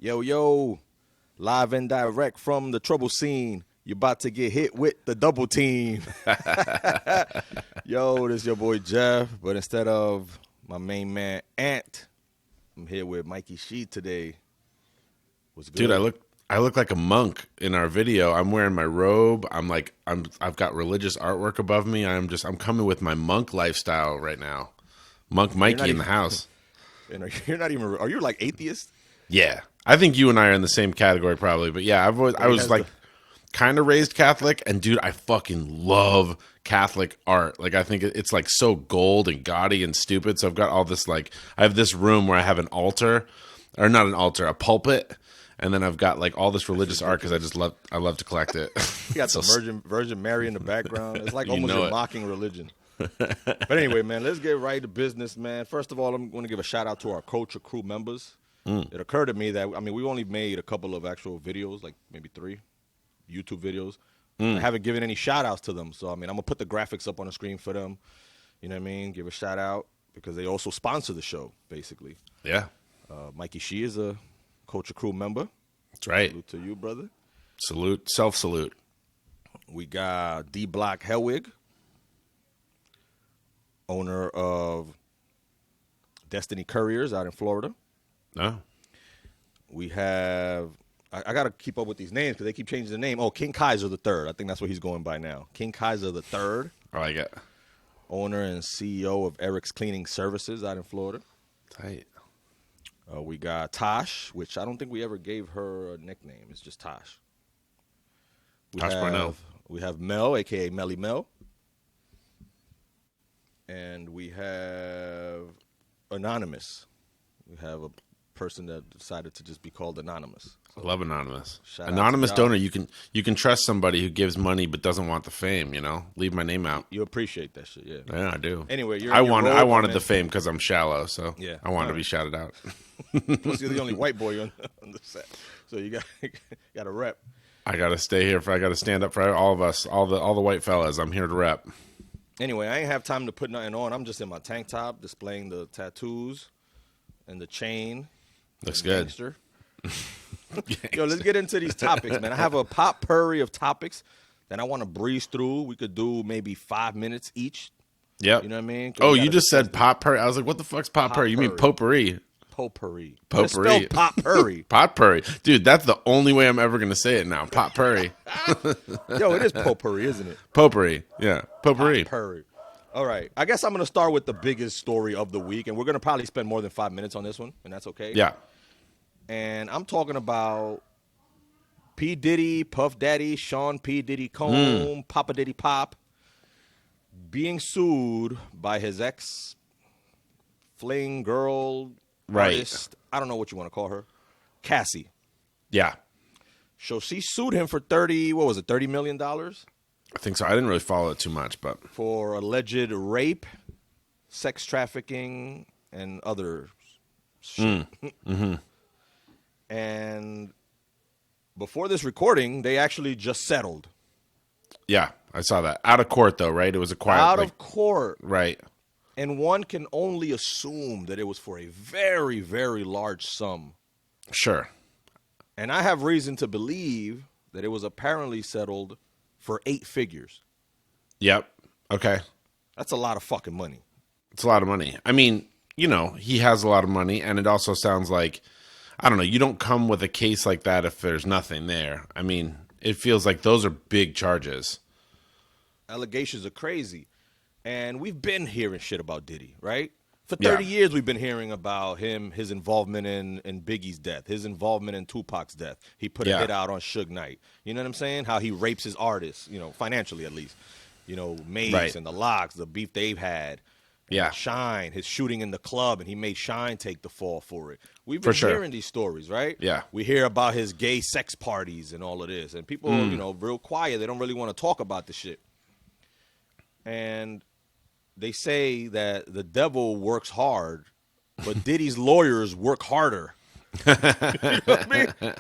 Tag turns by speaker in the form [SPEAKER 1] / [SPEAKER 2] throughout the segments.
[SPEAKER 1] Yo, yo, live and direct from the trouble scene. You're about to get hit with the double team. Yo, this is your boy Jeff, but instead of my main man Ant, I'm here with Mikey Sheet today. What's good?
[SPEAKER 2] Dude, I look like a monk in our video. I'm wearing my robe. I've got religious artwork above me. I'm coming with my monk lifestyle right now. Monk Mikey in the house.
[SPEAKER 1] And are you like atheist?
[SPEAKER 2] Yeah. I think you and I are in the same category probably, but yeah, I was like kind of raised Catholic, and dude, I fucking love Catholic art. Like, I think it's like so gold and gaudy and stupid. So I've got all this, like, I have this room where I have an altar, or not an altar, a pulpit, and then I've got like all this religious art because I love to collect it.
[SPEAKER 1] You got the Virgin Mary in the background. It's like almost you're mocking religion. But anyway, man, let's get right to business, man. First of all, I'm going to give a shout out to our Culture Crew members. It occurred to me that, I mean, we only made a couple of actual videos, like maybe 3 YouTube videos. I haven't given any shout outs to them. So, I mean, I'm going to put the graphics up on the screen for them. You know what I mean? Give a shout out because they also sponsor the show, basically.
[SPEAKER 2] Yeah.
[SPEAKER 1] Mikey Shee is a Culture Crew member.
[SPEAKER 2] That's right.
[SPEAKER 1] Salute to you, brother.
[SPEAKER 2] Salute. Self-salute.
[SPEAKER 1] We got D Block Hellwig, owner of Destiny Couriers out in Florida.
[SPEAKER 2] No.
[SPEAKER 1] We have, I got to keep up with these names because they keep changing the name. Oh, King Kaiser the Third. I think that's what he's going by now. King Kaiser the Third.
[SPEAKER 2] I like it.
[SPEAKER 1] Owner and CEO of Eric's Cleaning Services out in Florida.
[SPEAKER 2] Tight.
[SPEAKER 1] We got Tosh, which I don't think we ever gave her a nickname. It's just Tosh.
[SPEAKER 2] Tosh Barnell.
[SPEAKER 1] We have Mel, a.k.a. Melly Mel. And we have Anonymous. We have a person that decided to just be called Anonymous.
[SPEAKER 2] I love Anonymous.
[SPEAKER 1] Shout out
[SPEAKER 2] Anonymous
[SPEAKER 1] to
[SPEAKER 2] donor, you can trust somebody who gives money but doesn't want the fame, you know? Leave my name out.
[SPEAKER 1] You appreciate that shit, yeah.
[SPEAKER 2] Yeah, I do.
[SPEAKER 1] Anyway,
[SPEAKER 2] I wanted the fame because I'm shallow, so
[SPEAKER 1] yeah,
[SPEAKER 2] I wanted to be shouted out.
[SPEAKER 1] Plus, you're the only white boy on the set, so you got to rep.
[SPEAKER 2] I gotta stay here I gotta stand up for all of us, all the white fellas. I'm here to rep.
[SPEAKER 1] Anyway, I ain't have time to put nothing on. I'm just in my tank top displaying the tattoos and the chain.
[SPEAKER 2] Looks good.
[SPEAKER 1] Gangster. Yo, let's get into these topics, man. I have a potpourri of topics that I want to breeze through. We could do maybe 5 minutes each.
[SPEAKER 2] Yep.
[SPEAKER 1] You know what I mean?
[SPEAKER 2] Oh, you just said potpourri. I was like, what the fuck's potpourri? You mean potpourri?
[SPEAKER 1] Potpourri.
[SPEAKER 2] Potpourri.
[SPEAKER 1] Potpourri.
[SPEAKER 2] Potpourri. Dude, that's the only way I'm ever going to say it now. Potpourri.
[SPEAKER 1] Yo, it is potpourri, isn't it?
[SPEAKER 2] Potpourri. Yeah. Potpourri.
[SPEAKER 1] Potpourri. All right. I guess I'm going to start with the biggest story of the week, and we're going to probably spend more than 5 minutes on this one, and that's okay.
[SPEAKER 2] Yeah.
[SPEAKER 1] And I'm talking about P. Diddy, Puff Daddy, Sean P. Diddy Combs, Papa Diddy Pop, being sued by his ex-fling girl, artist, I don't know what you want to call her, Cassie.
[SPEAKER 2] Yeah.
[SPEAKER 1] So she sued him for $30 million?
[SPEAKER 2] I think so. I didn't really follow it too much, but
[SPEAKER 1] for alleged rape, sex trafficking, and other shit.
[SPEAKER 2] Mm-hmm.
[SPEAKER 1] And before this recording, they actually just settled.
[SPEAKER 2] Yeah, I saw that. Out of court, though, right? It was a quiet.
[SPEAKER 1] Out of court.
[SPEAKER 2] Right.
[SPEAKER 1] And one can only assume that it was for a very, very large sum.
[SPEAKER 2] Sure.
[SPEAKER 1] And I have reason to believe that it was apparently settled for 8 figures.
[SPEAKER 2] Yep. Okay.
[SPEAKER 1] That's a lot of fucking money.
[SPEAKER 2] It's a lot of money. I mean, you know, he has a lot of money, and it also sounds like, I don't know, you don't come with a case like that if there's nothing there. I mean, it feels like those are big charges.
[SPEAKER 1] Allegations are crazy. And we've been hearing shit about Diddy, right? For 30 years, we've been hearing about him, his involvement in Biggie's death, his involvement in Tupac's death. He put a hit out on Suge Knight. You know what I'm saying? How he rapes his artists, you know, financially at least. You know, Maze and the Locks, the beef they've had.
[SPEAKER 2] Yeah.
[SPEAKER 1] Shine, his shooting in the club, and he made Shine take the fall for it. We've been hearing these stories, right?
[SPEAKER 2] Yeah.
[SPEAKER 1] We hear about his gay sex parties and all of this. And people, you know, real quiet. They don't really want to talk about the shit. And they say that the devil works hard, but Diddy's lawyers work harder. You know what I mean?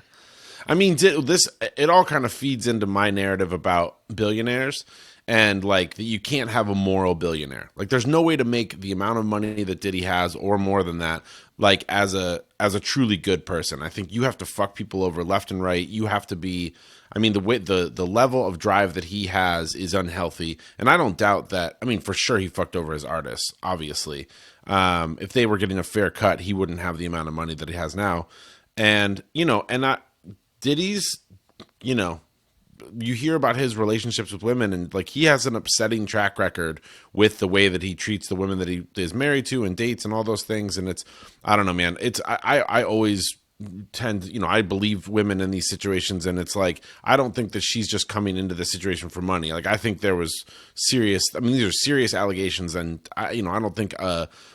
[SPEAKER 2] I mean, it all kind of feeds into my narrative about billionaires. And like you can't have a moral billionaire. Like there's no way to make the amount of money that Diddy has or more than that, like as a truly good person. I think you have to fuck people over left and right. You have to be, I mean, the level of drive that he has is unhealthy. And I don't doubt that. I mean, for sure he fucked over his artists, obviously. If they were getting a fair cut, he wouldn't have the amount of money that he has now. And, Diddy's, you hear about his relationships with women, and like he has an upsetting track record with the way that he treats the women that he is married to and dates and all those things. And it's, I don't know, man. It's, I always tend, I believe women in these situations, and it's like, I don't think that she's just coming into the situation for money. Like I think there was these are serious allegations, and I don't think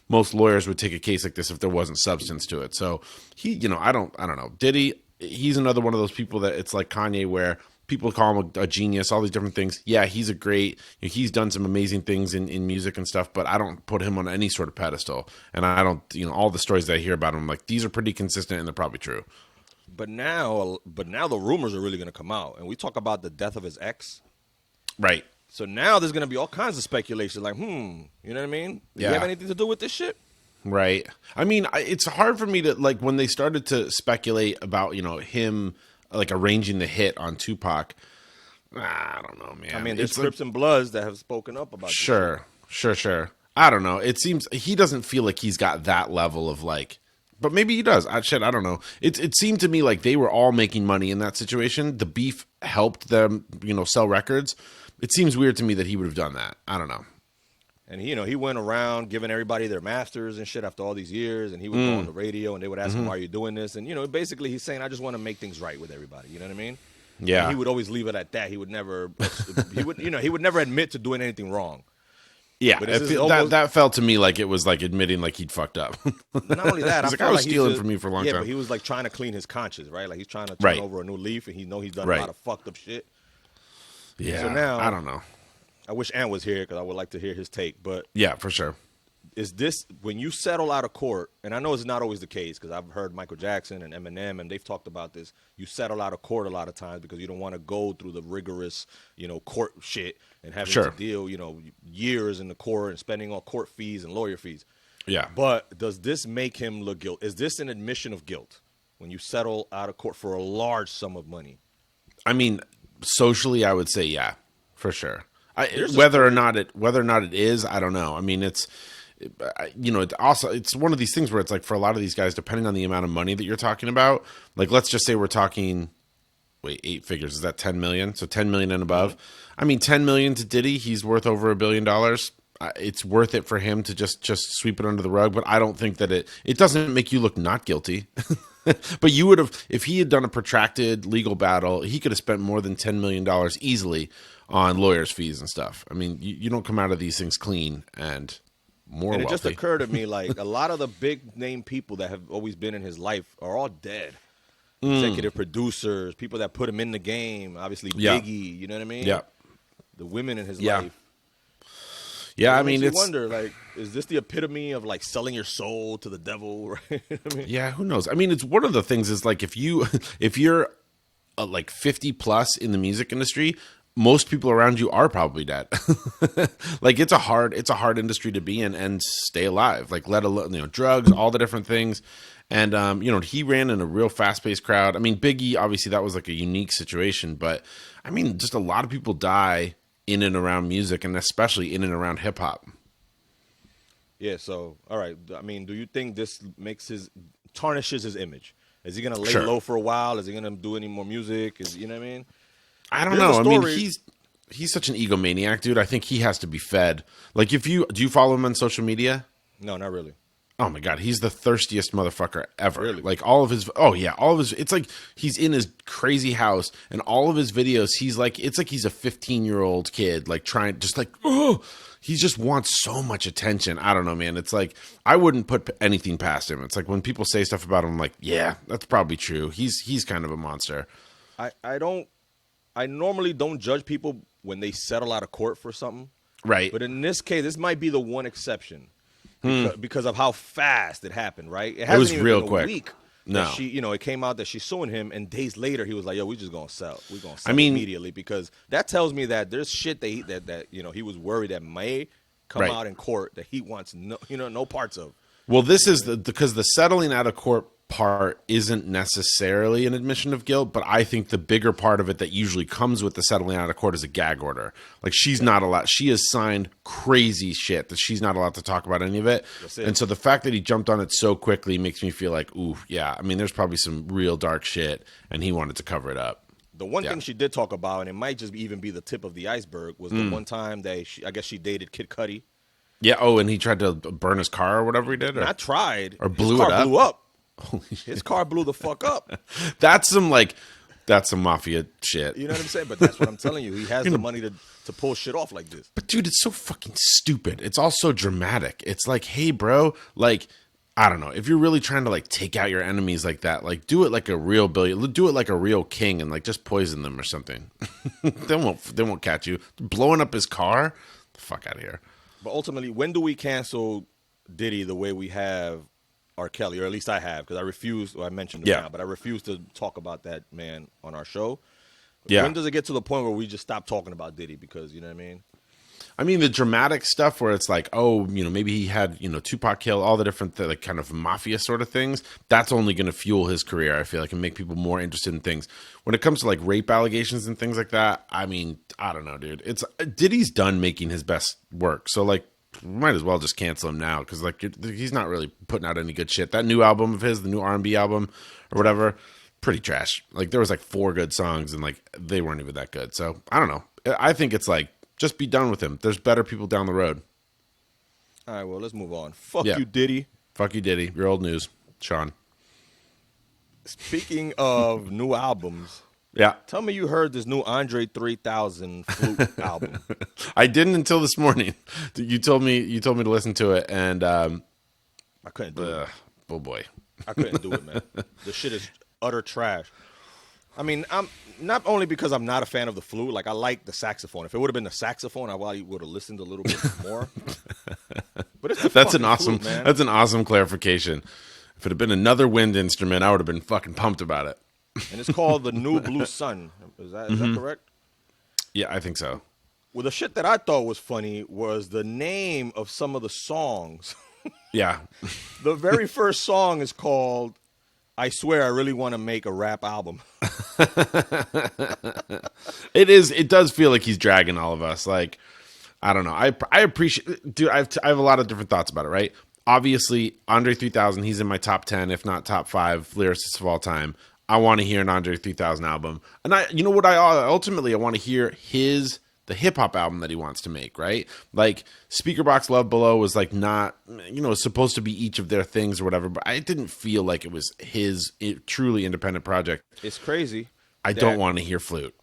[SPEAKER 2] most lawyers would take a case like this if there wasn't substance to it. So he, I don't know. Diddy, he's another one of those people that it's like Kanye, where people call him a genius, all these different things. Yeah, he's a great, he's done some amazing things in music and stuff, but I don't put him on any sort of pedestal. And I don't, all the stories that I hear about him, like these are pretty consistent and they're probably true.
[SPEAKER 1] But now the rumors are really going to come out. And we talk about the death of his ex.
[SPEAKER 2] Right.
[SPEAKER 1] So now there's going to be all kinds of speculation like, you know what I mean? Do you have anything to do with this shit?
[SPEAKER 2] Right. I mean, it's hard for me to, like, when they started to speculate about, him, like, arranging the hit on Tupac, I don't know, man.
[SPEAKER 1] I mean, there's Crips and Bloods that have spoken up about
[SPEAKER 2] Sure. I don't know. It seems he doesn't feel like he's got that level of, like, but maybe he does. I don't know. It seemed to me like they were all making money in that situation. The beef helped them, sell records. It seems weird to me that he would have done that. I don't know.
[SPEAKER 1] And he went around giving everybody their masters and shit after all these years, and he would go on the radio and they would ask him, why are you doing this? And basically he's saying, I just want to make things right with everybody. You know what I mean?
[SPEAKER 2] Yeah.
[SPEAKER 1] And he would always leave it at that. He would never he would never admit to doing anything wrong.
[SPEAKER 2] Yeah, that felt to me like it was like admitting like he'd fucked up.
[SPEAKER 1] Not only that,
[SPEAKER 2] I was stealing from you for a long time.
[SPEAKER 1] Yeah, but he was like trying to clean his conscience, right? Like he's trying to turn over a new leaf, and he's done a lot of fucked up shit.
[SPEAKER 2] Yeah,
[SPEAKER 1] so now
[SPEAKER 2] I don't know.
[SPEAKER 1] I wish Ant was here because I would like to hear his take. But
[SPEAKER 2] yeah, for sure.
[SPEAKER 1] Is this when you settle out of court? And I know it's not always the case because I've heard Michael Jackson and Eminem and they've talked about this. You settle out of court a lot of times because you don't want to go through the rigorous, court shit and having to deal, years in the court and spending all court fees and lawyer fees.
[SPEAKER 2] Yeah.
[SPEAKER 1] But does this make him look guilty? Is this an admission of guilt when you settle out of court for a large sum of money?
[SPEAKER 2] I mean, socially, I would say yeah, for sure. Whether or not it is, I don't know. I mean, it's one of these things where it's like for a lot of these guys, depending on the amount of money that you're talking about, like let's just say we're talking, 8 figures, is that 10 million? So 10 million and above. I mean, 10 million to Diddy, he's worth over $1 billion. It's worth it for him to just sweep it under the rug, but I don't think that it doesn't make you look not guilty. But you would have, if he had done a protracted legal battle, he could have spent more than $10 million easily on lawyers' fees and stuff. I mean, you don't come out of these things clean and more wealthy.
[SPEAKER 1] It just occurred to me, like, a lot of the big name people that have always been in his life are all dead. Executive producers, people that put him in the game, obviously Biggie, you know what I mean?
[SPEAKER 2] Yeah.
[SPEAKER 1] The women in his life.
[SPEAKER 2] Yeah, I mean,
[SPEAKER 1] you wonder, like, is this the epitome of like selling your soul to the devil? Right? I mean,
[SPEAKER 2] yeah, who knows? I mean, it's one of the things is like if you're like 50 plus in the music industry, most people around you are probably dead. Like it's a hard industry to be in and stay alive. Like let alone drugs, all the different things. And he ran in a real fast-paced crowd. I mean, Biggie, obviously that was like a unique situation, but I mean, just a lot of people die in and around music, and especially in and around hip hop.
[SPEAKER 1] Yeah. So, all right. I mean, do you think this tarnishes his image? Is he gonna lay low for a while? Is he gonna do any more music? You know what I mean?
[SPEAKER 2] I don't know. I mean, he's such an egomaniac, dude. I think he has to be fed. Like, do you follow him on social media?
[SPEAKER 1] No, not really.
[SPEAKER 2] Oh my God, he's the thirstiest motherfucker ever.
[SPEAKER 1] Really?
[SPEAKER 2] Like it's like he's in his crazy house and all of his videos, it's like he's a 15-year-old kid, like trying, just like, he just wants so much attention. I don't know, man. It's like, I wouldn't put anything past him. It's like when people say stuff about him, I'm like, yeah, that's probably true. He's kind of a monster.
[SPEAKER 1] I normally don't judge people when they settle out of court for something.
[SPEAKER 2] Right.
[SPEAKER 1] But in this case, this might be the one exception. Because of how fast it happened, right?
[SPEAKER 2] It was real
[SPEAKER 1] been
[SPEAKER 2] quick.
[SPEAKER 1] A week.
[SPEAKER 2] No.
[SPEAKER 1] She, it came out that she's suing him, and days later he was like, "Yo, we just gonna sell. We gonna sell immediately," because that tells me that there's shit that he was worried that may come out in court that he wants no parts of.
[SPEAKER 2] Well, this is because the settling out of court part isn't necessarily an admission of guilt, but I think the bigger part of it that usually comes with the settling out of court is a gag order. Like she's not allowed. She has signed crazy shit that she's not allowed to talk about any of it. And so the fact that he jumped on it so quickly makes me feel like, ooh, yeah. I mean, there's probably some real dark shit, and he wanted to cover it up.
[SPEAKER 1] The one thing she did talk about, and it might just even be the tip of the iceberg, was the one time that I guess she dated Kid Cudi. Yeah.
[SPEAKER 2] Oh, and he tried to burn his car or whatever he did.
[SPEAKER 1] Not tried.
[SPEAKER 2] Or blew it up.
[SPEAKER 1] Blew up. His car blew the fuck up.
[SPEAKER 2] That's some mafia shit.
[SPEAKER 1] You know what I'm saying? But that's what I'm telling you. He has the money to pull shit off like this.
[SPEAKER 2] But dude, it's so fucking stupid. It's all so dramatic. It's like, hey, bro, like, I don't know. If you're really trying to like take out your enemies like that, like do it like a real billionaire. Do it like a real king and like just poison them or something. They won't catch you. Blowing up his car? The fuck out of here.
[SPEAKER 1] But ultimately, when do we cancel Diddy the way we have R. Kelly, or at least I have, because I refuse. Well, I mentioned it now, but I refuse to talk about that man on our show. Yeah. When does it get to the point where we just stop talking about Diddy? Because you know what I mean.
[SPEAKER 2] I mean the dramatic stuff where it's like, oh, maybe he had Tupac kill, all the different like kind of mafia sort of things. That's only going to fuel his career. I feel like, and make people more interested in things. When it comes to like rape allegations and things like that, I mean, I don't know, dude. It's Diddy's done making his best work, so like. Might as well just cancel him now because like he's not really putting out any good shit. That new album of his, the new R&B album or whatever, pretty trash. Like there was like 4 good songs and like they weren't even that good. So I don't know. I think it's like just be done with him. There's better people down the road.
[SPEAKER 1] All right, well let's move on. Fuck you, Diddy.
[SPEAKER 2] Fuck you, Diddy. Your old news, Sean.
[SPEAKER 1] Speaking of new albums.
[SPEAKER 2] Yeah.
[SPEAKER 1] Tell me you heard this new Andre 3000 flute album.
[SPEAKER 2] I didn't until this morning. You told me to listen to it, and I
[SPEAKER 1] couldn't do it.
[SPEAKER 2] Oh boy.
[SPEAKER 1] I couldn't do it, man. The shit is utter trash. I mean, I'm not only because I'm not a fan of the flute, like I like the saxophone. If it would have been the saxophone, I probably would have listened a little bit more. But it's
[SPEAKER 2] that's an awesome clarification. If it had been another wind instrument, I would have been fucking pumped about it.
[SPEAKER 1] And it's called The New Blue Sun. Is that correct?
[SPEAKER 2] Yeah, I think so.
[SPEAKER 1] Well, the shit that I thought was funny was the name of some of the songs.
[SPEAKER 2] Yeah.
[SPEAKER 1] The very first song is called I Swear I Really Want to Make a Rap Album.
[SPEAKER 2] It does feel like he's dragging all of us. Like, I don't know. I appreciate, dude, I have a lot of different thoughts about it, right? Obviously, Andre 3000, he's in my top 10, if not top 5 lyricists of all time. I want to hear an Andre 3000 album. And I want to hear the hip hop album that he wants to make, right? Like Speakerbox Love Below was like not, supposed to be each of their things or whatever, but I didn't feel like it was his truly independent project.
[SPEAKER 1] It's crazy.
[SPEAKER 2] I don't want to hear Flute.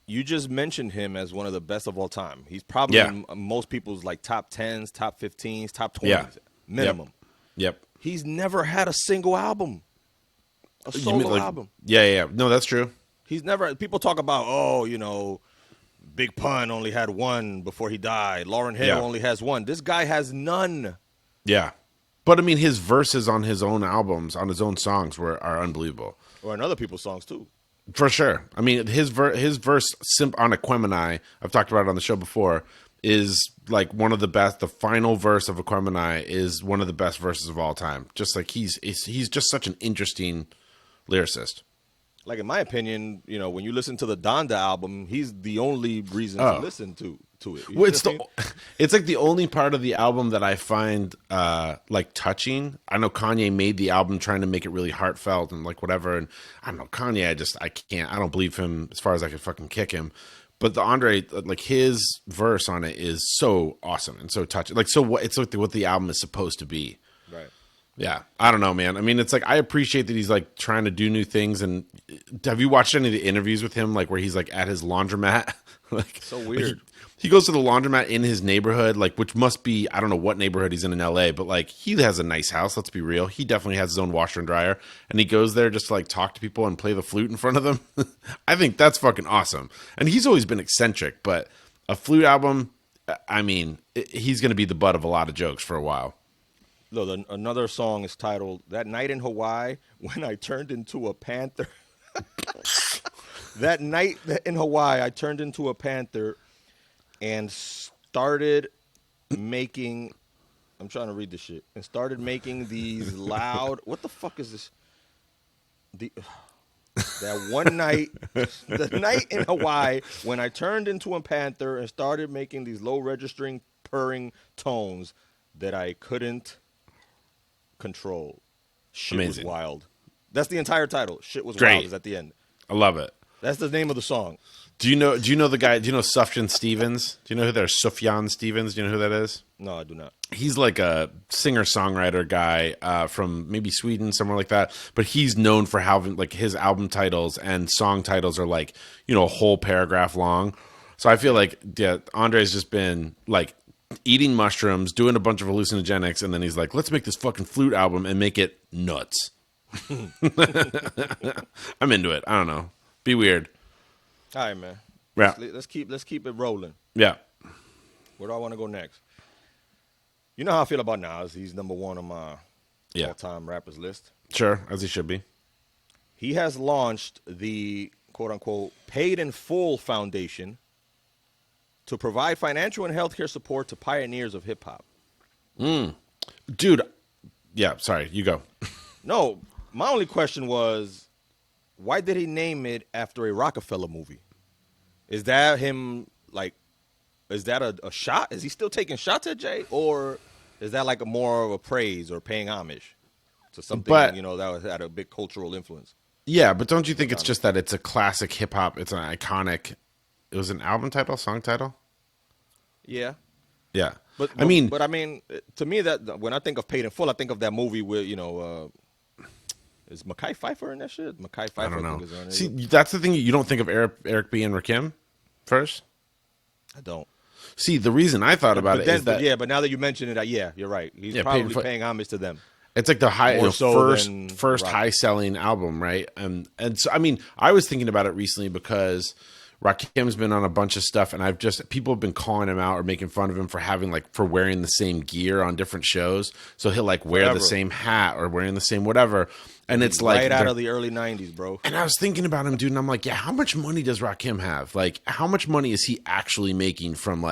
[SPEAKER 1] You just mentioned him as one of the best of all time. He's probably in most people's like top 10s, top 15s, top 20s minimum.
[SPEAKER 2] Yep.
[SPEAKER 1] He's never had a single album. A solo album.
[SPEAKER 2] Yeah. No, that's true.
[SPEAKER 1] He's never. People talk about, Big Pun only had one before he died. Lauryn Hill only has one. This guy has none.
[SPEAKER 2] Yeah, but I mean, his verses on his own albums, on his own songs, are unbelievable.
[SPEAKER 1] Or on other people's songs too.
[SPEAKER 2] For sure. I mean, his verse on Aquemini, I've talked about it on the show before, is like one of the best. The final verse of Aquemini is one of the best verses of all time. Just like he's just such an interesting lyricist.
[SPEAKER 1] Like in my opinion, when you listen to the Donda album, he's the only reason to listen to it.
[SPEAKER 2] Well, it's like the only part of the album that I find like touching. I know Kanye made the album trying to make it really heartfelt and like whatever. And I don't know, Kanye, I don't believe him as far as I could fucking kick him. But the Andre, like his verse on it is so awesome and so touching. Like it's like what the album is supposed to be.
[SPEAKER 1] Right.
[SPEAKER 2] Yeah, I don't know, man. I mean, it's like I appreciate that he's like trying to do new things. And have you watched any of the interviews with him, like where he's like at his laundromat? Like
[SPEAKER 1] so weird.
[SPEAKER 2] Like he goes to the laundromat in his neighborhood, like which must be, I don't know what neighborhood he's in LA, but like he has a nice house. Let's be real. He definitely has his own washer and dryer, and he goes there just to like talk to people and play the flute in front of them. I think that's fucking awesome. And he's always been eccentric, but a flute album, I mean, he's going to be the butt of a lot of jokes for a while.
[SPEAKER 1] Look, another song is titled "That Night in Hawaii When I Turned Into a Panther." That night in Hawaii, I turned into a panther and started making. I'm trying to read this shit. And started making these loud. What the fuck is this? That one night, the night in Hawaii, when I turned into a panther and started making these low registering purring tones that I couldn't control. Shit
[SPEAKER 2] Amazing.
[SPEAKER 1] was wild. That's the entire title. Shit was
[SPEAKER 2] Great.
[SPEAKER 1] wild is at the end.
[SPEAKER 2] I love it.
[SPEAKER 1] That's the name of the song.
[SPEAKER 2] Do you know the guy? Do you know Sufjan Stevens? Do you know who there's Sufjan Stevens? Do you know who that is?
[SPEAKER 1] No, I do not.
[SPEAKER 2] He's like a singer-songwriter guy from maybe Sweden, somewhere like that. But he's known for having like his album titles and song titles are like, a whole paragraph long. So I feel like Andre's just been like eating mushrooms, doing a bunch of hallucinogenics, and then he's like, let's make this fucking flute album and make it nuts. I'm into it. I don't know. Be weird.
[SPEAKER 1] All right, man.
[SPEAKER 2] Yeah.
[SPEAKER 1] Let's keep it rolling.
[SPEAKER 2] Yeah.
[SPEAKER 1] Where do I want to go next? You know how I feel about Nas. He's number one on my all-time rappers list.
[SPEAKER 2] Sure, as he should be.
[SPEAKER 1] He has launched the quote-unquote Paid in Full Foundation to provide financial and healthcare support to pioneers of hip-hop.
[SPEAKER 2] Dude, yeah, sorry, you go.
[SPEAKER 1] No, my only question was, why did he name it after a Rockefeller movie? Is that him, like, is that a shot? Is he still taking shots at Jay? Or is that like more of a praise or paying homage to something, that had a big cultural influence?
[SPEAKER 2] Yeah, but don't you think it's just that it's a classic hip-hop, it's an iconic, it was an album title, song title?
[SPEAKER 1] Yeah.
[SPEAKER 2] Yeah.
[SPEAKER 1] But to me, that when I think of Paid in Full, I think of that movie where, is Mekhi Phifer in that shit? Mekhi Phifer.
[SPEAKER 2] I don't know. See, that's the thing. You don't think of Eric B. and Rakim first?
[SPEAKER 1] I don't.
[SPEAKER 2] See, the reason I thought about it is that...
[SPEAKER 1] but now that you mention it, you're right. He's probably paying homage to them.
[SPEAKER 2] It's like the first high-selling album, right? And so, I was thinking about it recently because Rakim's been on a bunch of stuff, and people have been calling him out or making fun of him for wearing the same gear on different shows. So he'll wear the same hat or wearing the same whatever. And it's like
[SPEAKER 1] right out of the early 90s, bro.
[SPEAKER 2] And I was thinking about him, dude, and I'm like, yeah, how much money does Rakim have? Like, how much money is he actually making from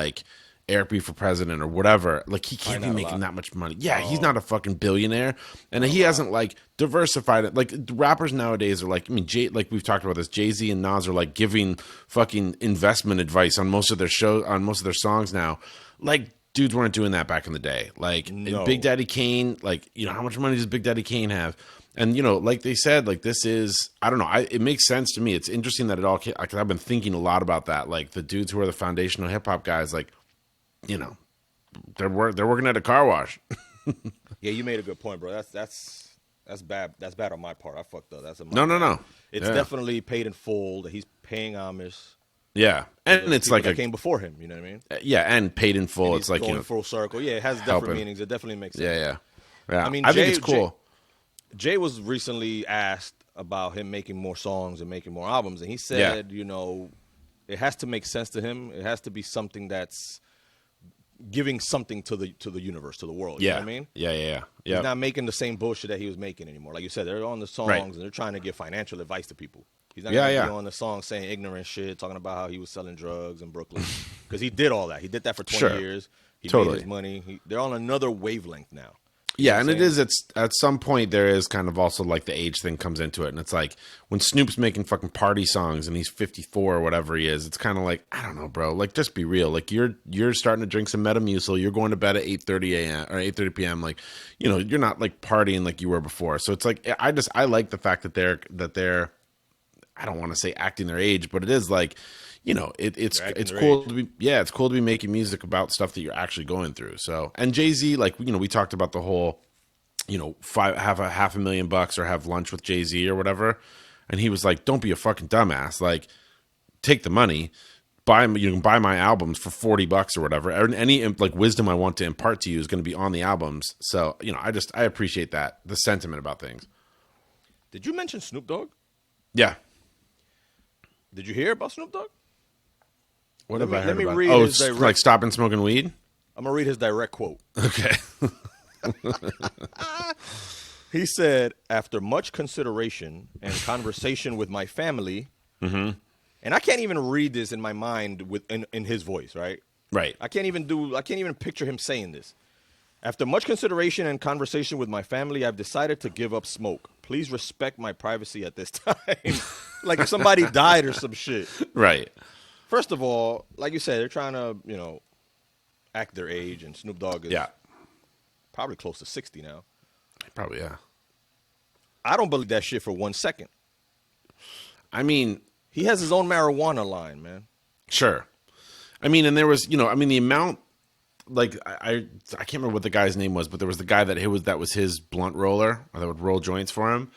[SPEAKER 2] Eric B. for president or whatever? Like, he can't be making that much money. Yeah, he's not a fucking billionaire, and he hasn't diversified it. Like, rappers nowadays are like we've talked about this. Jay-Z and Nas are giving fucking investment advice on most of their songs now. Like, dudes weren't doing that back in the day. Big Daddy Kane, how much money does Big Daddy Kane have? And, like they said, this is, I don't know, it makes sense to me. It's interesting that it all came, because I've been thinking a lot about that. The dudes who are the foundational hip hop guys, they're working at a car wash.
[SPEAKER 1] Yeah, you made a good point, bro. That's bad. That's bad on my part. I fucked up.
[SPEAKER 2] No.
[SPEAKER 1] It's definitely Paid in Full, that he's paying homage.
[SPEAKER 2] Yeah. And it's
[SPEAKER 1] that came before him, you know what I mean?
[SPEAKER 2] Yeah, and Paid in Full.
[SPEAKER 1] It's going full circle. Yeah, it has different meanings. It definitely makes sense.
[SPEAKER 2] Yeah. I think it's cool.
[SPEAKER 1] Jay was recently asked about him making more songs and making more albums, and he said, it has to make sense to him. It has to be something that's giving something to the universe, to the world. You know what I mean?
[SPEAKER 2] Yeah.
[SPEAKER 1] He's not making the same bullshit that he was making anymore. Like you said, they're on the songs and they're trying to give financial advice to people. He's not going to be on the song saying ignorant shit, talking about how he was selling drugs in Brooklyn. Because he did all that. He did that for 20 years. He made his money. They're on another wavelength now.
[SPEAKER 2] Yeah, and it's at some point there is kind of also the age thing comes into it, and it's when Snoop's making fucking party songs and he's 54 or whatever he is, it's kind of I don't know, bro. Just be real. You're starting to drink some Metamucil. You're going to bed at 8:30 a.m. or 8:30 p.m. You're not partying like you were before. So it's I like the fact that they're I don't want to say acting their age, but it is it's cool to be it's cool to be making music about stuff that you're actually going through. So, and Jay-Z, we talked about the whole have $500,000 or have lunch with Jay-Z or whatever, and he was like, don't be a fucking dumbass, take the money, you can buy my albums for $40 or whatever, and any wisdom I want to impart to you is going to be on the albums. So I appreciate that, the sentiment about things.
[SPEAKER 1] Did you mention Snoop Dogg?
[SPEAKER 2] Yeah.
[SPEAKER 1] Did you hear about Snoop Dogg?
[SPEAKER 2] What have I heard about? Oh, it's stopping smoking weed?
[SPEAKER 1] I'm going to read his direct quote.
[SPEAKER 2] Okay.
[SPEAKER 1] He said, after much consideration and conversation with my family, and I can't even read this in my mind in his voice, right?
[SPEAKER 2] Right.
[SPEAKER 1] I can't even picture him saying this. After much consideration and conversation with my family, I've decided to give up smoke. Please respect my privacy at this time. Like if somebody died or some shit.
[SPEAKER 2] Right.
[SPEAKER 1] First of all, like you said, they're trying to, act their age, and Snoop Dogg is probably close to 60 now.
[SPEAKER 2] Probably, yeah.
[SPEAKER 1] I don't believe that shit for 1 second.
[SPEAKER 2] I mean,
[SPEAKER 1] he has his own marijuana line, man.
[SPEAKER 2] Sure. I mean, and there was, the amount, like, I can't remember what the guy's name was, but there was the guy that was his blunt roller, or that would roll joints for him.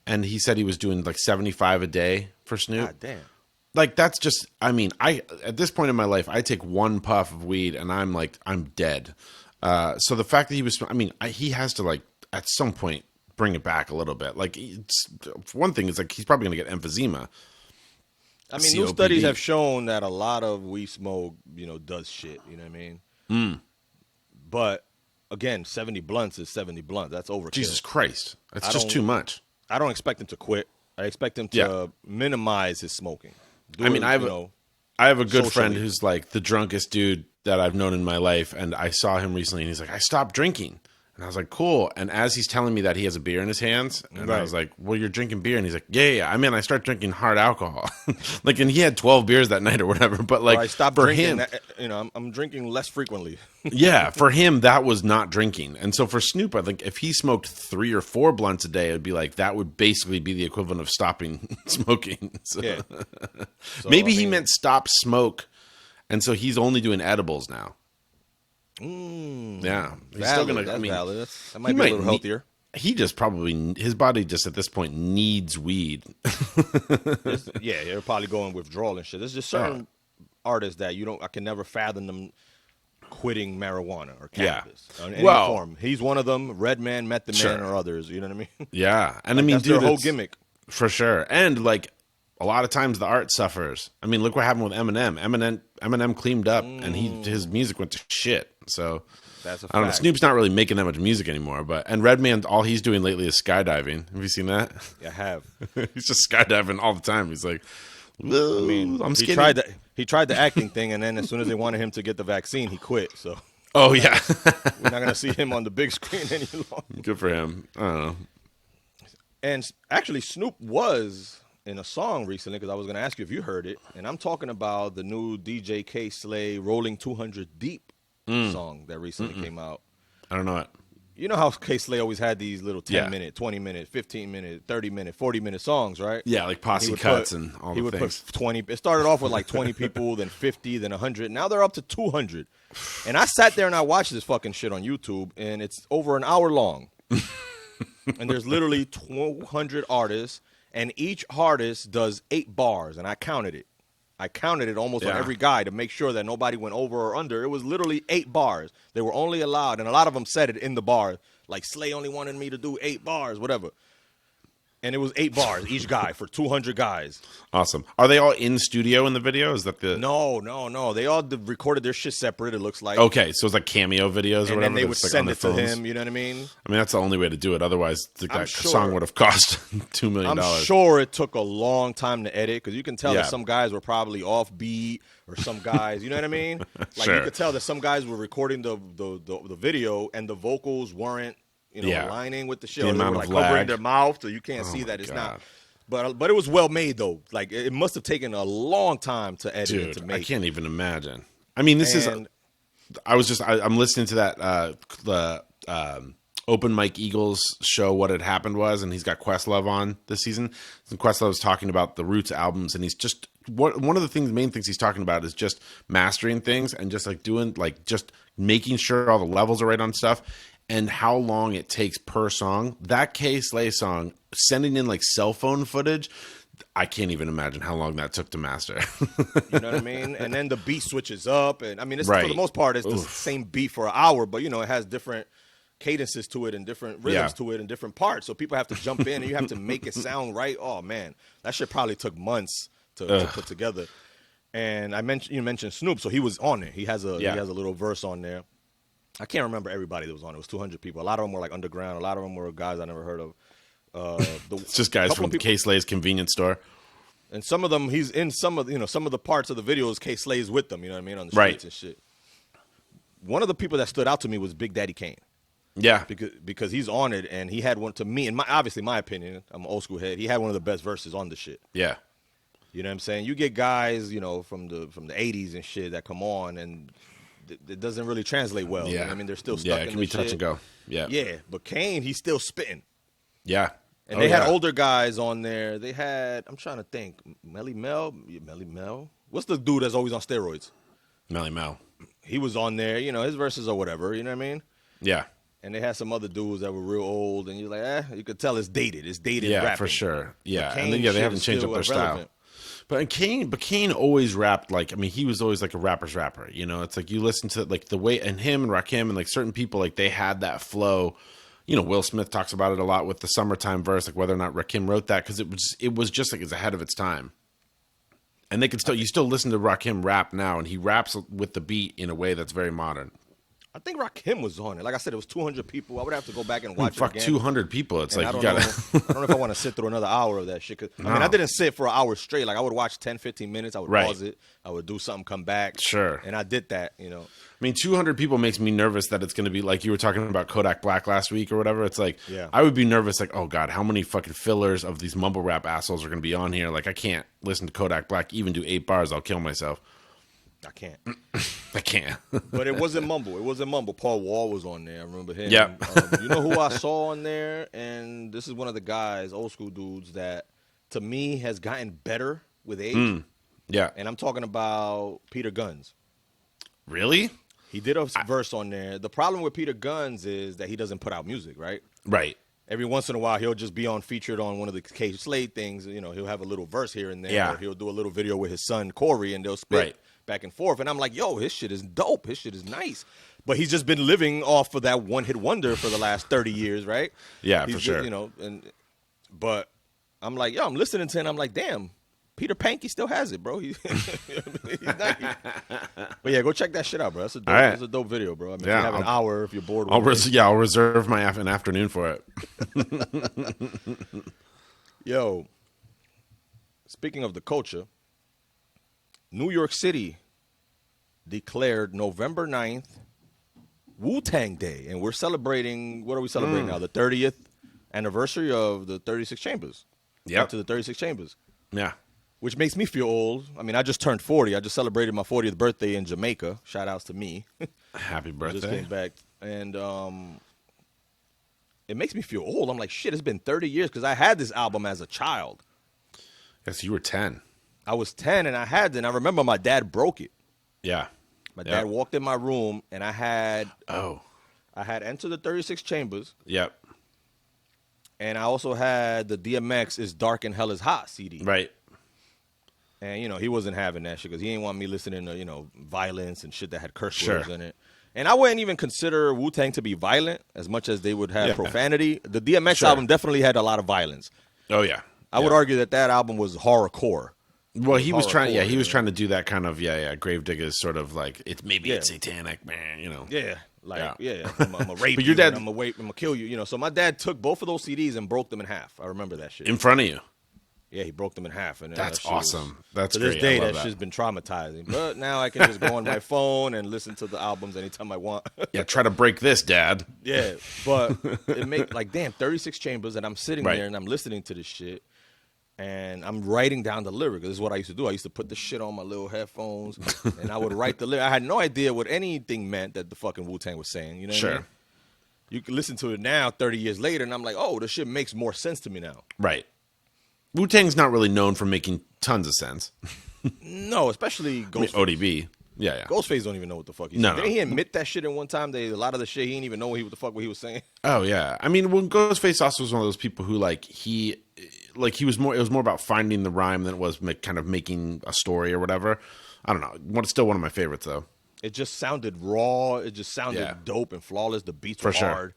[SPEAKER 2] And he said he was doing like 75 a day for Snoop.
[SPEAKER 1] God damn.
[SPEAKER 2] Like, that's just, at this point in my life, I take one puff of weed and I'm dead. So the fact that he has to, like, at some point bring it back a little bit. Like, one thing is, like, he's probably going to get emphysema.
[SPEAKER 1] I mean, new studies have shown that a lot of weed smoke, does shit. You know what I mean? But, again, 70 blunts is 70 blunts. That's overkill.
[SPEAKER 2] Jesus Christ. That's just too much.
[SPEAKER 1] I don't expect him to quit. I expect him to minimize his smoking.
[SPEAKER 2] I have a good friend who's like the drunkest dude that I've known in my life, and I saw him recently, and he's like, I stopped drinking. And I was like, cool. And as he's telling me that, he has a beer in his hands, and I was like, well, you're drinking beer? And he's like, yeah. I start drinking hard alcohol. Like, and he had 12 beers that night or whatever, but like,
[SPEAKER 1] I stopped
[SPEAKER 2] for
[SPEAKER 1] drinking,
[SPEAKER 2] him,
[SPEAKER 1] I'm drinking less frequently.
[SPEAKER 2] Yeah, for him, that was not drinking. And so for Snoop, I think if he smoked 3 or 4 blunts a day, it'd be like, that would basically be the equivalent of stopping smoking. So,
[SPEAKER 1] yeah. So,
[SPEAKER 2] maybe he meant stop smoke, and so he's only doing edibles now. Yeah, he's
[SPEAKER 1] valid,
[SPEAKER 2] still gonna.
[SPEAKER 1] Valid. That might be a little healthier.
[SPEAKER 2] He just probably, his body just at this point needs weed.
[SPEAKER 1] Yeah, they're probably going withdrawal and shit. There's just certain artists that I can never fathom them quitting marijuana or cannabis in any form. He's one of them. Redman, Method Man, or others. You know what I mean?
[SPEAKER 2] Yeah, and
[SPEAKER 1] that's
[SPEAKER 2] dude,
[SPEAKER 1] their whole gimmick
[SPEAKER 2] for sure. And like a lot of times, the art suffers. I mean, look what happened with Eminem. Eminem cleaned up, and his music went to shit. So
[SPEAKER 1] that's a fact.
[SPEAKER 2] I don't know. Snoop's not really making that much music anymore, and Redman, all he's doing lately is skydiving. Have you seen that?
[SPEAKER 1] Yeah, I have.
[SPEAKER 2] He's just skydiving all the time. He's like, well, I'm skinny.
[SPEAKER 1] He tried the acting thing, and then as soon as they wanted him to get the vaccine, he quit. So.
[SPEAKER 2] Oh yeah,
[SPEAKER 1] we're not gonna see him on the big screen any longer.
[SPEAKER 2] Good for him. I don't know.
[SPEAKER 1] And actually, Snoop was in a song recently, because I was gonna ask you if you heard it, and I'm talking about the new DJ K Slay "Rolling 200 Deep" song that recently came out.
[SPEAKER 2] I don't know it.
[SPEAKER 1] You know how K Slay always had these little 10-minute, 20-minute, 15-minute, 30-minute, 40-minute songs, right?
[SPEAKER 2] Yeah, like posse cuts and all the things. He would put
[SPEAKER 1] 20. It started off with like 20 people, then 50, then 100. Now they're up to 200. And I sat there and I watched this fucking shit on YouTube, and it's over an hour long. And there's literally 200 artists, and each artist does 8 bars, and I counted it. I counted it almost on every guy to make sure that nobody went over or under. It was literally 8 bars. They were only allowed, and a lot of them said it in the bar, like Slay only wanted me to do 8 bars, whatever. And it was 8 bars, each guy, for 200 guys.
[SPEAKER 2] Awesome. Are they all in studio in the video? Is that the...
[SPEAKER 1] No. They all recorded their shit separate, it looks like.
[SPEAKER 2] Okay, so it's like cameo videos or whatever?
[SPEAKER 1] And then they would
[SPEAKER 2] like
[SPEAKER 1] send it to him, you know what I mean?
[SPEAKER 2] I mean, that's the only way to do it. Otherwise, that song would have cost $2 million.
[SPEAKER 1] I'm sure it took a long time to edit, because you can tell that some guys were probably off beat, or some guys, you know what I mean? Like, you could tell that some guys were recording the video, and the vocals weren't, aligning with the shit. They were like covering their mouth, so you can't see that it's not. But it was well made though. Like, it must have taken a long time to edit and to make.
[SPEAKER 2] I can't even imagine. I mean, I'm listening to that Open Mike Eagles show. What Had Happened was, and he's got Questlove on this season. And Questlove is talking about the Roots albums, and he's just one of the main things he's talking about is just mastering things and just like doing just making sure all the levels are right on stuff. And how long it takes per song. That K Slay song, sending in like cell phone footage, I can't even imagine how long that took to master.
[SPEAKER 1] You know what I mean? And then the beat switches up, and I mean, for the most part, it's the same beat for an hour, but it has different cadences to it and different rhythms to it and different parts. So people have to jump in, and you have to make it sound right. Oh man, that shit probably took months to put together. And you mentioned Snoop, so he was on it. He has a little verse on there. I can't remember everybody that was on. It was 200 people. A lot of them were like underground. A lot of them were guys I never heard of.
[SPEAKER 2] It's just guys from K Slay's convenience store.
[SPEAKER 1] And some of them, he's in some of the parts of the videos. K Slay's with them. You know what I mean, on the streets and shit. One of the people that stood out to me was Big Daddy Kane.
[SPEAKER 2] Yeah,
[SPEAKER 1] because he's on it, and he had one to me, and obviously my opinion. I'm an old school head. He had one of the best verses on the shit.
[SPEAKER 2] Yeah,
[SPEAKER 1] you know what I'm saying. You get guys, from the '80s and shit that come on, and it doesn't really translate well.
[SPEAKER 2] Yeah,
[SPEAKER 1] you know what I mean, they're still stuck.
[SPEAKER 2] Yeah, it
[SPEAKER 1] in
[SPEAKER 2] can
[SPEAKER 1] the
[SPEAKER 2] be touch
[SPEAKER 1] shit.
[SPEAKER 2] and go. Yeah,
[SPEAKER 1] yeah, but Kane, he's still spitting.
[SPEAKER 2] Yeah,
[SPEAKER 1] and they had older guys on there. They had, I'm trying to think, Melly Mel. What's the dude that's always on steroids?
[SPEAKER 2] Melly Mel.
[SPEAKER 1] He was on there. His verses or whatever. You know what I mean?
[SPEAKER 2] Yeah.
[SPEAKER 1] And they had some other dudes that were real old, and you're like, you could tell it's dated. It's dated rapping.
[SPEAKER 2] Yeah, for sure. Yeah,
[SPEAKER 1] and
[SPEAKER 2] then, they haven't changed up their style. But Kane always rapped like, he was always like a rapper's rapper. It's like you listen to like the way, and him and Rakim and like certain people, like they had that flow. Will Smith talks about it a lot with the Summertime verse, like whether or not Rakim wrote that, because it was just like it's ahead of its time. And they could you still listen to Rakim rap now, and he raps with the beat in a way that's very modern.
[SPEAKER 1] I think Rakim was on it. Like I said, it was 200 people. I would have to go back and watch it again.
[SPEAKER 2] 200 people. It's like you got to.
[SPEAKER 1] I don't know if I want to sit through another hour of that shit. I didn't sit for an hour straight. Like I would watch 10, 15 minutes. I would pause it. I would do something, come back.
[SPEAKER 2] Sure.
[SPEAKER 1] And I did that,
[SPEAKER 2] 200 people makes me nervous that it's going to be like you were talking about Kodak Black last week or whatever. It's like, I would be nervous like, oh God, how many fucking fillers of these mumble rap assholes are going to be on here? Like I can't listen to Kodak Black, even do 8 bars. I'll kill myself.
[SPEAKER 1] I can't.
[SPEAKER 2] I can't.
[SPEAKER 1] But it wasn't mumble. It wasn't mumble. Paul Wall was on there. I remember him.
[SPEAKER 2] Yeah.
[SPEAKER 1] You know who I saw on there? And this is one of the guys, old school dudes, that to me has gotten better with age.
[SPEAKER 2] Yeah.
[SPEAKER 1] And I'm talking about Peter Guns.
[SPEAKER 2] Really?
[SPEAKER 1] He did a verse on there. The problem with Peter Guns is that he doesn't put out music, right?
[SPEAKER 2] Right.
[SPEAKER 1] Every once in a while, he'll just be featured on one of the K Slade things. He'll have a little verse here and there.
[SPEAKER 2] Yeah.
[SPEAKER 1] Or he'll do a little video with his son, Corey, and they'll spit back and forth. And I'm like, yo, his shit is dope. His shit is nice. But he's just been living off of that one-hit wonder for the last 30 years, right?
[SPEAKER 2] Yeah,
[SPEAKER 1] he's
[SPEAKER 2] for sure.
[SPEAKER 1] But I'm like, yo, I'm listening to it, and I'm like, damn, Peter Panky still has it, bro. He's nice. But yeah, go check that shit out, bro. That's a dope video, bro. If you have an hour, if you're bored.
[SPEAKER 2] I'll reserve an afternoon for it.
[SPEAKER 1] Yo, speaking of the culture, New York City declared November 9th Wutang Day, and we're celebrating. What are we celebrating now? The 30th anniversary of the 36 Chambers.
[SPEAKER 2] Yeah,
[SPEAKER 1] to the 36 Chambers.
[SPEAKER 2] Yeah.
[SPEAKER 1] Which makes me feel old. I just turned 40. I just celebrated my 40th birthday in Jamaica. Shout outs to me.
[SPEAKER 2] Happy birthday.
[SPEAKER 1] Just came back. And it makes me feel old. I'm like, shit, it's been 30 years because I had this album as a child.
[SPEAKER 2] Yes, you were 10.
[SPEAKER 1] I was 10 and I had it. And I remember my dad broke it.
[SPEAKER 2] Yeah.
[SPEAKER 1] My dad walked in my room and I had Enter the 36 Chambers.
[SPEAKER 2] Yep.
[SPEAKER 1] And I also had the DMX Is Dark and Hell Is Hot CD.
[SPEAKER 2] Right.
[SPEAKER 1] And, he wasn't having that shit because he didn't want me listening to, violence and shit that had curse words in it. And I wouldn't even consider Wu-Tang to be violent as much as they would have profanity. The DMX album definitely had a lot of violence.
[SPEAKER 2] Oh, yeah.
[SPEAKER 1] I would argue that album was horrorcore.
[SPEAKER 2] Well, he was trying to do that kind of, Gravediggers sort of like, it's satanic, man,
[SPEAKER 1] Yeah. I'm going to rape
[SPEAKER 2] but
[SPEAKER 1] you,
[SPEAKER 2] your dad,
[SPEAKER 1] I'm going to kill you, So my dad took both of those CDs and broke them in half. I remember that shit.
[SPEAKER 2] In front of you?
[SPEAKER 1] Yeah, he broke them in half. And
[SPEAKER 2] that's awesome. That's
[SPEAKER 1] great. To this day, that shit's been traumatizing. But now I can just go on my phone and listen to the albums anytime I want.
[SPEAKER 2] Yeah, try to break this, Dad.
[SPEAKER 1] Yeah, but it makes, 36 Chambers, and I'm sitting there and I'm listening to this shit. And I'm writing down the lyrics. This is what I used to do. I used to put the shit on my little headphones, and I would write the lyrics. I had no idea what anything meant that the fucking Wu-Tang was saying. You know what I mean? You can listen to it now, 30 years later, and I'm like, oh, this shit makes more sense to me now.
[SPEAKER 2] Right. Wu-Tang's not really known for making tons of sense.
[SPEAKER 1] No, especially Ghostface.
[SPEAKER 2] ODB. Yeah.
[SPEAKER 1] Ghostface don't even know what the fuck he's saying. Didn't he admit that shit in one time? A lot of the shit, he didn't even know what the fuck he was saying.
[SPEAKER 2] Oh, yeah. Ghostface also was one of those people who, it was more about finding the rhyme than it was kind of making a story or whatever. I don't know. It's still one of my favorites, though.
[SPEAKER 1] It just sounded raw. It just sounded dope and flawless. The beats were hard.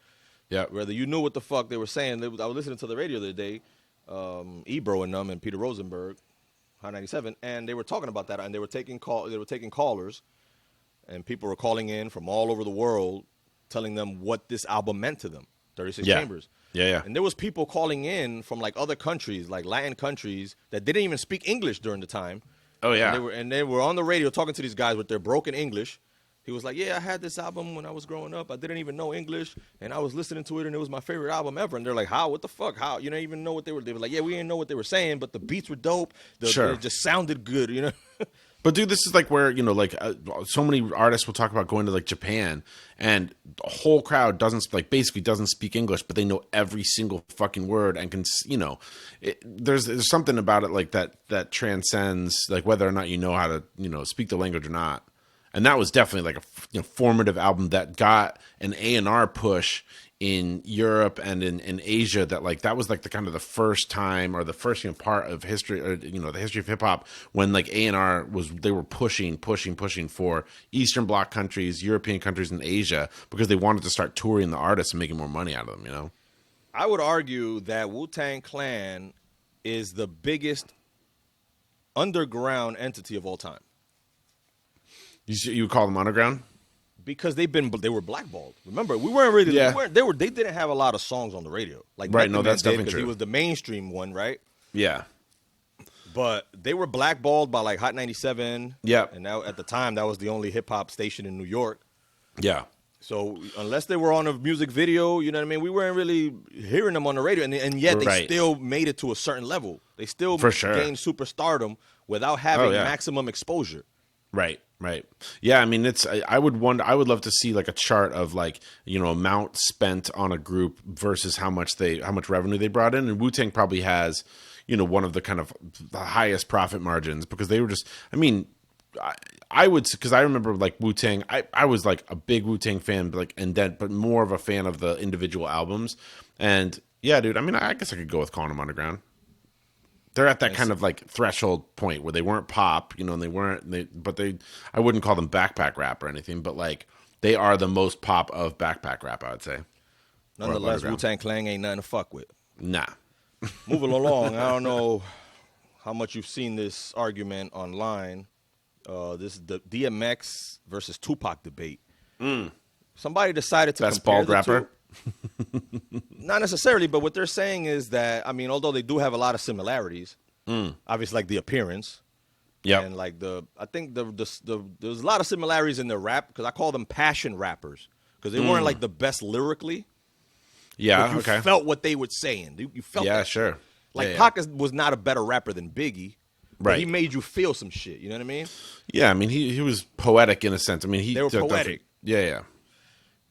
[SPEAKER 2] Yeah.
[SPEAKER 1] Whether you knew what the fuck they were saying. I was listening to the radio the other day, Ebro and them and Peter Rosenberg, High 97, and they were talking about that, and they were taking callers, and people were calling in from all over the world telling them what this album meant to them. 36
[SPEAKER 2] Yeah.
[SPEAKER 1] Chambers.
[SPEAKER 2] Yeah.
[SPEAKER 1] And there was people calling in from like other countries, like Latin countries, that didn't even speak English during the time.
[SPEAKER 2] Oh yeah.
[SPEAKER 1] And they were on the radio talking to these guys with their broken English. He was like, yeah, I had this album when I was growing up. I didn't even know English, and I was listening to it, and it was my favorite album ever. And they're like, how? What the fuck? How? You don't even know what they were. They were like, yeah, we didn't know what they were saying, but the beats were dope.
[SPEAKER 2] Sure.
[SPEAKER 1] It just sounded good, you know?
[SPEAKER 2] But dude, this is like where, you know, like so many artists will talk about going to like Japan, and the whole crowd basically doesn't speak English, but they know every single fucking word and can, you know, there's something about it like that transcends like whether or not you know how to, you know, speak the language or not. And that was definitely like a formative album that got an A&R push in Europe and in Asia. That was like the kind of the first time, or the first, you know, part of history, or, you know, the history of hip hop, when like A&R they were pushing for Eastern Bloc countries, European countries, and Asia, because they wanted to start touring the artists and making more money out of them. You know,
[SPEAKER 1] I would argue that Wu-Tang Clan is the biggest underground entity of all time.
[SPEAKER 2] You would call them underground?
[SPEAKER 1] Because they were blackballed. Remember, we weren't really.
[SPEAKER 2] Yeah.
[SPEAKER 1] They didn't have a lot of songs on the radio. Like
[SPEAKER 2] right. No, that's definitely true.
[SPEAKER 1] He was the mainstream one, right?
[SPEAKER 2] Yeah.
[SPEAKER 1] But they were blackballed by like Hot 97.
[SPEAKER 2] Yeah.
[SPEAKER 1] And now at the time, that was the only hip hop station in New York.
[SPEAKER 2] Yeah.
[SPEAKER 1] So unless they were on a music video, you know what I mean, we weren't really hearing them on the radio, and yet they still made it to a certain level. They still gained superstardom without having maximum exposure.
[SPEAKER 2] Right. Yeah, I mean, I would love to see like a chart of like, you know, amount spent on a group versus how much revenue they brought in. And Wu-Tang probably has, you know, one of the kind of the highest profit margins, because they were just, I mean, because I remember like Wu-Tang, I was like a big Wu-Tang fan, but more of a fan of the individual albums. And yeah, dude, I mean, I guess I could go with calling them underground. They're at that kind of like threshold point where they weren't pop, you know, and I wouldn't call them backpack rap or anything, but like they are the most pop of backpack rap, I would say.
[SPEAKER 1] Nonetheless, Wu-Tang Clan ain't nothing to fuck with.
[SPEAKER 2] Nah.
[SPEAKER 1] Moving along, I don't know how much you've seen this argument online. This is the DMX versus Tupac debate. Somebody decided to
[SPEAKER 2] best
[SPEAKER 1] compare
[SPEAKER 2] bald rapper.
[SPEAKER 1] Two. Not necessarily, but what they're saying is that, I mean, although they do have a lot of similarities, obviously like the appearance, and like I think there's a lot of similarities in their rap, because I call them passion rappers, because they weren't like the best lyrically.
[SPEAKER 2] Yeah,
[SPEAKER 1] but you felt what they were saying. You felt that.
[SPEAKER 2] Sure.
[SPEAKER 1] Like Pac was not a better rapper than Biggie, but
[SPEAKER 2] right?
[SPEAKER 1] He made you feel some shit. You know what I mean?
[SPEAKER 2] Yeah, I mean he was poetic in a sense. I mean
[SPEAKER 1] they were poetic.
[SPEAKER 2] Yeah.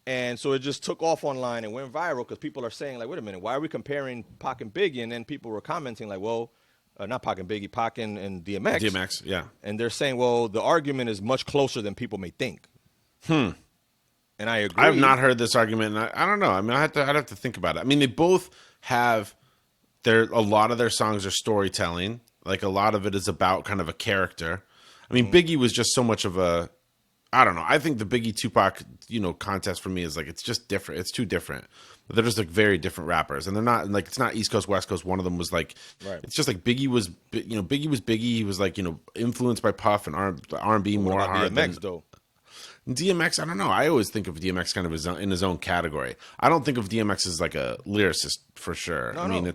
[SPEAKER 1] And so it just took off online and went viral, because people are saying, like, wait a minute, why are we comparing Pac and Biggie? And then people were commenting like, well, not Pac and Biggie, Pac and DMX.
[SPEAKER 2] DMX, yeah.
[SPEAKER 1] And they're saying, well, the argument is much closer than people may think. And I agree.
[SPEAKER 2] I've not heard this argument, and I don't know. I mean, I'd have to think about it. I mean, they both have a lot of their songs are storytelling. Like, a lot of it is about kind of a character. I mean, Biggie was just so much of a, I don't know. I think the Biggie Tupac, you know, contest for me is like, it's just different. It's too different. They're just like very different rappers, and they're not like, it's not East Coast, West Coast. One of them was like, it's just like Biggie was Biggie. He was like, you know, influenced by Puff and R&B more hard.
[SPEAKER 1] DMX though.
[SPEAKER 2] DMX, I don't know. I always think of DMX kind of in his own category. I don't think of DMX as like a lyricist for sure. I mean,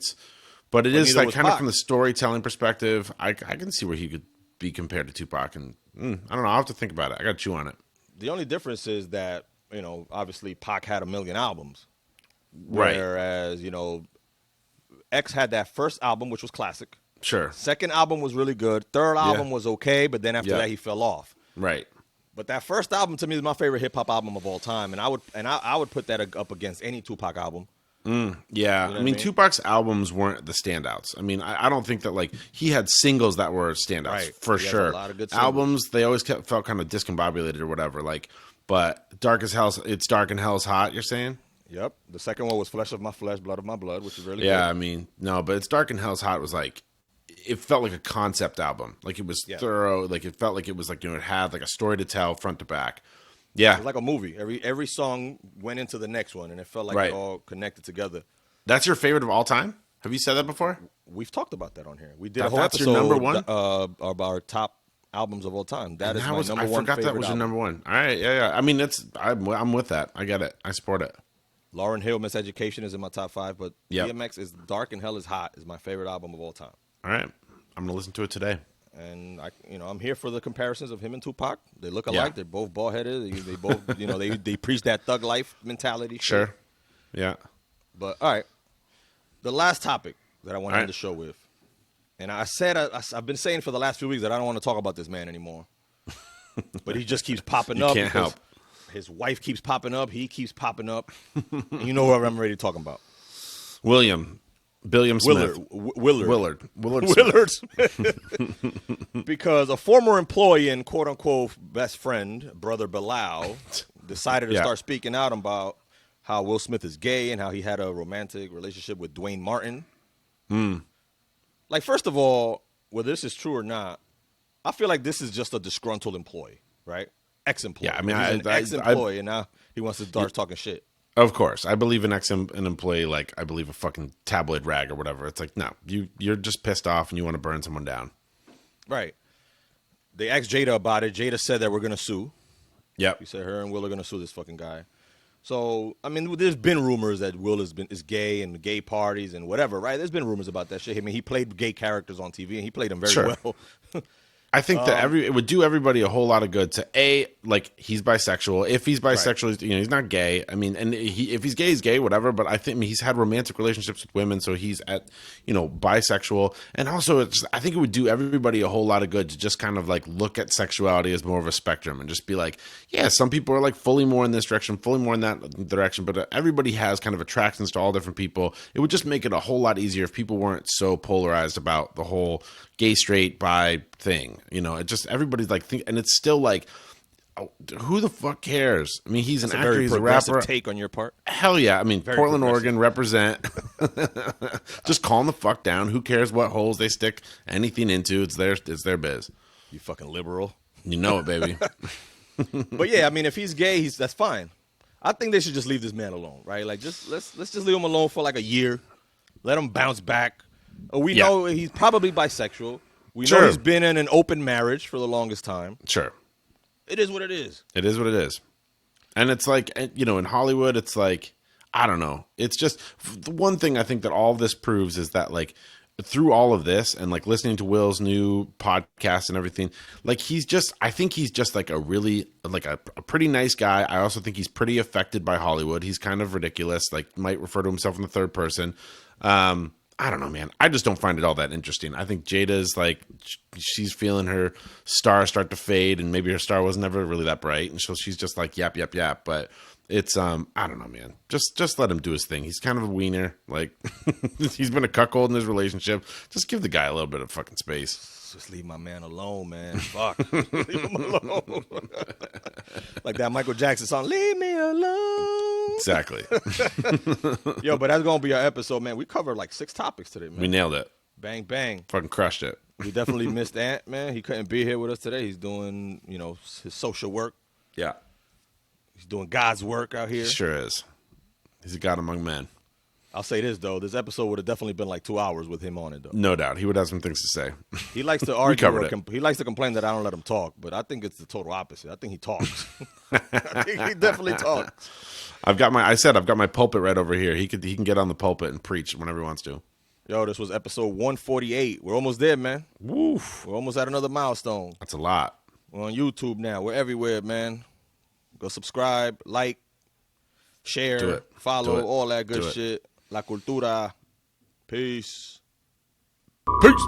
[SPEAKER 2] but it is like kind of from the storytelling perspective. I can see where he could be compared to Tupac, and I don't know. I'll have to think about it. I got to chew on it.
[SPEAKER 1] The only difference is that, you know, obviously Pac had 1 million albums,
[SPEAKER 2] right?
[SPEAKER 1] Whereas, you know, X had that first album, which was classic.
[SPEAKER 2] Sure.
[SPEAKER 1] Second album was really good. Third album was okay, but then after that he fell off.
[SPEAKER 2] Right.
[SPEAKER 1] But that first album to me is my favorite hip hop album of all time, and I would put that up against any Tupac album.
[SPEAKER 2] Yeah,
[SPEAKER 1] you know
[SPEAKER 2] I mean, Tupac's albums weren't the standouts. I mean, I don't think that like he had singles that were standouts for sure.
[SPEAKER 1] A lot of good
[SPEAKER 2] albums, they always felt kind of discombobulated or whatever. Like, but Dark as Hell, it's Dark and Hell's Hot. You're saying?
[SPEAKER 1] Yep. The second one was Flesh of My Flesh, Blood of My Blood, which is really good.
[SPEAKER 2] I mean, no, but it's Dark and Hell's Hot was like, it felt like a concept album. Like it was thorough. Like it felt like it was like, you know, it had like a story to tell front to back. Yeah,
[SPEAKER 1] it was like a movie. Every song went into the next one, and it felt like it all connected together.
[SPEAKER 2] That's your favorite of all time? Have you said that before?
[SPEAKER 1] We've talked about that on here. We did a whole
[SPEAKER 2] that's
[SPEAKER 1] episode
[SPEAKER 2] your number one?
[SPEAKER 1] of our top albums of all time. That is my number one.
[SPEAKER 2] I forgot that was your number one. All right, yeah. I mean, I'm with that. I get it. I support it.
[SPEAKER 1] Lauryn Hill, Miseducation is in my top 5, but DMX is Dark and Hell is Hot is my favorite album of all time.
[SPEAKER 2] All right, I'm gonna listen to it today.
[SPEAKER 1] And I'm here for the comparisons of him and Tupac. They look alike. They're both bald headed. They both, they preach that thug life mentality.
[SPEAKER 2] Sure. Yeah.
[SPEAKER 1] But all right, the last topic that I want to end the show with, and I said I've been saying for the last few weeks that I don't want to talk about this man anymore, but he just keeps popping up.
[SPEAKER 2] Can't help.
[SPEAKER 1] His wife keeps popping up. He keeps popping up. And you know what I'm ready to talk about?
[SPEAKER 2] William Smith.
[SPEAKER 1] Willard Smith. Because a former employee and quote-unquote best friend, Brother Bilal, decided to start speaking out about how Will Smith is gay and how he had a romantic relationship with Duane Martin. Like, first of all, whether this is true or not, I feel like this is just a disgruntled employee, right? Ex-employee.
[SPEAKER 2] Yeah, I mean,
[SPEAKER 1] he's an ex-employee, and now he wants to start talking shit.
[SPEAKER 2] Of course. I believe an employee like I believe a fucking tabloid rag or whatever. It's like, no, you're just pissed off and you want to burn someone down.
[SPEAKER 1] Right. They asked Jada about it. Jada said that we're going to sue.
[SPEAKER 2] Yep.
[SPEAKER 1] He said her and Will are going to sue this fucking guy. So, I mean, there's been rumors that Will is gay and gay parties and whatever, right? There's been rumors about that shit. I mean, he played gay characters on TV and he played them very well.
[SPEAKER 2] I think that it would do everybody a whole lot of good to he's bisexual. If he's bisexual, he's not gay. I mean, and if he's gay, he's gay, whatever. But I think he's had romantic relationships with women, so he's bisexual. And also, I think it would do everybody a whole lot of good to just kind of like look at sexuality as more of a spectrum and just be like, yeah, some people are like fully more in this direction, fully more in that direction, but everybody has kind of attractions to all different people. It would just make it a whole lot easier if people weren't so polarized about the whole gay, straight, bi thing. It just everybody's like, and it's still like, who the fuck cares? I mean, he's an actor, he's a rapper.
[SPEAKER 1] Take on your part.
[SPEAKER 2] Hell yeah! I mean, Portland, Oregon, represent. Just calm the fuck down. Who cares what holes they stick anything into? It's their biz.
[SPEAKER 1] You fucking liberal.
[SPEAKER 2] You know it, baby.
[SPEAKER 1] But yeah, I mean, if he's gay, that's fine. I think they should just leave this man alone, right? Like, just let's just leave him alone for like a year. Let him bounce back. We know he's probably bisexual. We know he's been in an open marriage for the longest time.
[SPEAKER 2] Sure.
[SPEAKER 1] It is what it is.
[SPEAKER 2] It is what it is. And it's like, in Hollywood, it's like, I don't know. It's just the one thing I think that all of this proves is that, like, through all of this and, like, listening to Will's new podcast and everything, like, I think he's just, like, a really, like, a pretty nice guy. I also think he's pretty affected by Hollywood. He's kind of ridiculous, like, might refer to himself in the third person. I don't know, man. I just don't find it all that interesting. I think Jada's like, she's feeling her star start to fade, and maybe her star was never really that bright, and so she's just like, yap. But it's, I don't know, man. Just let him do his thing. He's kind of a wiener. Like, he's been a cuckold in his relationship. Just give the guy a little bit of fucking space.
[SPEAKER 1] Just leave my man alone, man. Fuck. Leave him alone. Like that Michael Jackson song, leave me alone.
[SPEAKER 2] Exactly.
[SPEAKER 1] Yo, but that's going to be our episode, man. We covered like 6 topics today, man.
[SPEAKER 2] We nailed it.
[SPEAKER 1] Bang, bang.
[SPEAKER 2] Fucking crushed it.
[SPEAKER 1] We definitely missed Ant, man. He couldn't be here with us today. He's doing, his social work.
[SPEAKER 2] Yeah.
[SPEAKER 1] He's doing God's work out here.
[SPEAKER 2] Sure is. He's a God among men.
[SPEAKER 1] I'll say this, though. This episode would have definitely been like 2 hours with him on it, though.
[SPEAKER 2] No doubt. He would have some things to say.
[SPEAKER 1] He likes to argue. He likes to complain that I don't let him talk, but I think it's the total opposite. I think he talks. I think he definitely talks.
[SPEAKER 2] I've got my pulpit right over here. He can get on the pulpit and preach whenever he wants to.
[SPEAKER 1] Yo, this was episode 148. We're almost there, man.
[SPEAKER 2] Woof.
[SPEAKER 1] We're almost at another milestone.
[SPEAKER 2] That's a lot.
[SPEAKER 1] We're on YouTube now. We're everywhere, man. Go subscribe, like, share, follow, all that good shit. La Cultura. Peace.
[SPEAKER 2] Peace.